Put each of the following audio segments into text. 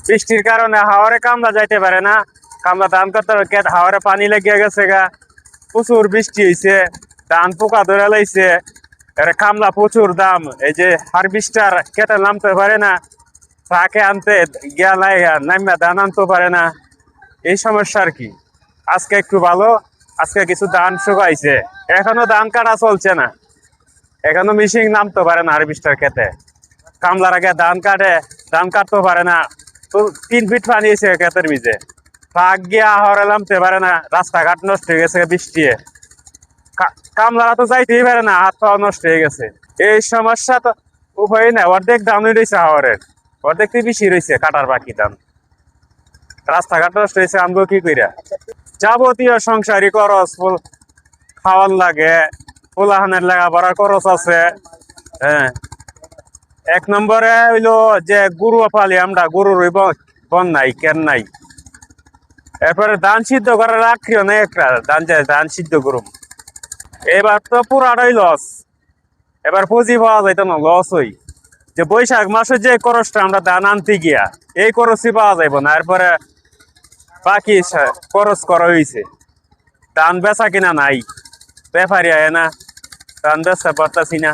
বৃষ্টির কারণে হাওরে কামলা যাইতে পারে না, কামলা ধান করতে হবে, হাওরে পানি লেগে গেছে গা, প্রচুর বৃষ্টি হয়েছে, ধান পোকা ধরে লাইছে, এর কামলা প্রচুর দাম। এই যে হারভেস্টার কেটে নামতে পারে না, ট্রাকে আনতে গিয়া নামিয়া ধান আনতে পারে না, এই সমস্যা আর কি। আজকে একটু ভালো, আজকে কিছু ধান শুকাইছে, এখনো ধান কাটা চলছে না, এখনো মেশিন নামতে পারে না হারভেস্টার খেতে। কামলার আগে ধান কাটে, ধান কাটতে পারে না, তো 3 ফিট পানি এসে ক্ষেতের ভিজে, ট্রাক গিয়া হাওড়ে নামতে পারে না, রাস্তাঘাট নষ্ট হয়ে গেছে বৃষ্টি। কামলারা তো যাইতেই পারে না, হাত পাওয়া নষ্ট হয়ে গেছে। এই সমস্যা তো উভয় না, অর্ধেক দামই রয়েছে হাওড়ের, অর্ধেক বেশি রয়েছে কাটার বাকি দাম। রাস্তাঘাট নষ্ট হয়েছে, আমগো কি কইরা যাবতীয় সংসারী খরচ, খাওয়ার লাগে, পোলাহানের লেখাপড়ার খরচ আছে। হ্যাঁ, 1 নম্বরে হইলো যে গরু পালি আমরা, গরুর বন নাই, কেন নাই। এরপরে ধান সিদ্ধ করার রাখিও নেই, একটা ধান সিদ্ধ করুম। এবার তো পুরাটাই লস, এবার পুঁজি পাওয়া যাইতো না, লস হই। যে বৈশাখ মাসের যে খরচটা আমরা ধান আনতে গিয়া, এই খরচই পাওয়া যাইব না। এরপরে বাকি খরচ করা হয়েছে, ধান বেচা কিনা নাই, ব্যাপারী আয় না, ধান বেচা পারতাছি না।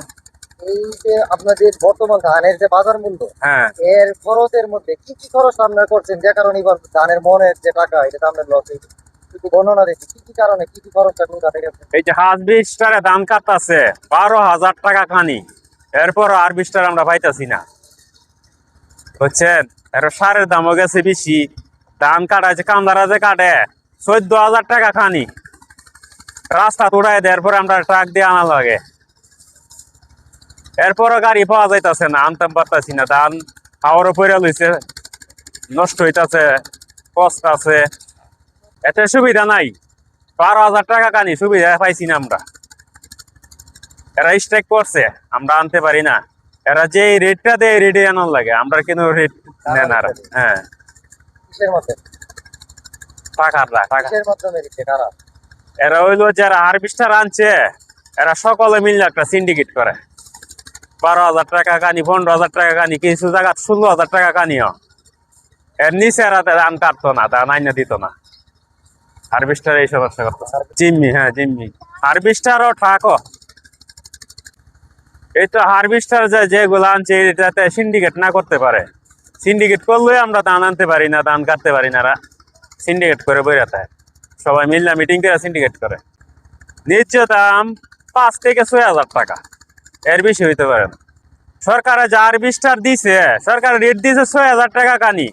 এই যে আপনাদের বর্তমান ধানের যে বাজার মূল্য, হ্যাঁ, এর খরচের মধ্যে কি কি খরচ আপনারা করছেন, যে কারণে এবার ধানের মনের যে টাকা এটা আপনার লস হয়েছে? একটু বর্ণনা দেখি কি কি কারণে কি কি খরচটা কোন কাটে গেছে। এই যে হারভেস্টারে ধান কাটতাছে 12,000 টাকা খানি, এরপর হারভেস্টার আমরা পাইতাছি না, বুঝছেন। এর সারের দামও গেছে বেশি, ধান কাটাছে কামলারা যে কাটে 14,000 টাকা খানি, রাস্তা তোড়াই দেয়, এরপরে আমরা ট্রাক দিয়ে আনা লাগে। এরপরও গাড়ি পাওয়া যাইতাছে না, আনতে পারতাছি না, ধান হাওয়ারও পড়ে লইছে, নষ্ট হইতাছে, কষ্ট আছে, এতে সুবিধা নাই। 12,000 টাকা কানি সুবিধা পাইছি না আমরা। এরা স্ট্রাইক করছে, আমরা আনতে পারি না, এরা যে রেটটা দেয় রেটে আনার লাগে, আমরা কিন্তু রেট নেন আর। হ্যাঁ, কিসের মধ্যে টাকা কিসের মাধ্যমে দিচ্ছে কারা? এরা হইলো যারা হারভেস্টার আনছে, এরা সকলে মিললে একটা সিন্ডিকেট করে। 12,000 টাকা কানি, 15,000 টাকা কানি, কিছু জায়গা 16,000 টাকা কানিও। এর নিচে এরা ধান কাটতো না, ধান আইনা দিত না। হারভেস্টার এই সমস্যা করতো, জিম্মি। হ্যাঁ, জিম্মি, হারভেস্টারও ঠাকও। এই তো হারভেস্টার যেগুলো আনছে, এটাতে সিন্ডিকেট না করতে পারে, সিন্ডিকেট করলে আমরা ধান আনতে পারি না, ধান কাটতে পারি না। সিন্ডিকেট করে বইরাতে সবাই মিললে মিটিং করে সিন্ডিকেট করে। ন্যায্য দাম 5 থেকে 6,000 টাকা, এর বেশি হইতে পারে না। সরকারে যে হারভেস্টার দিছে, সরকার রেট দিছে 6,000 টাকা কানি,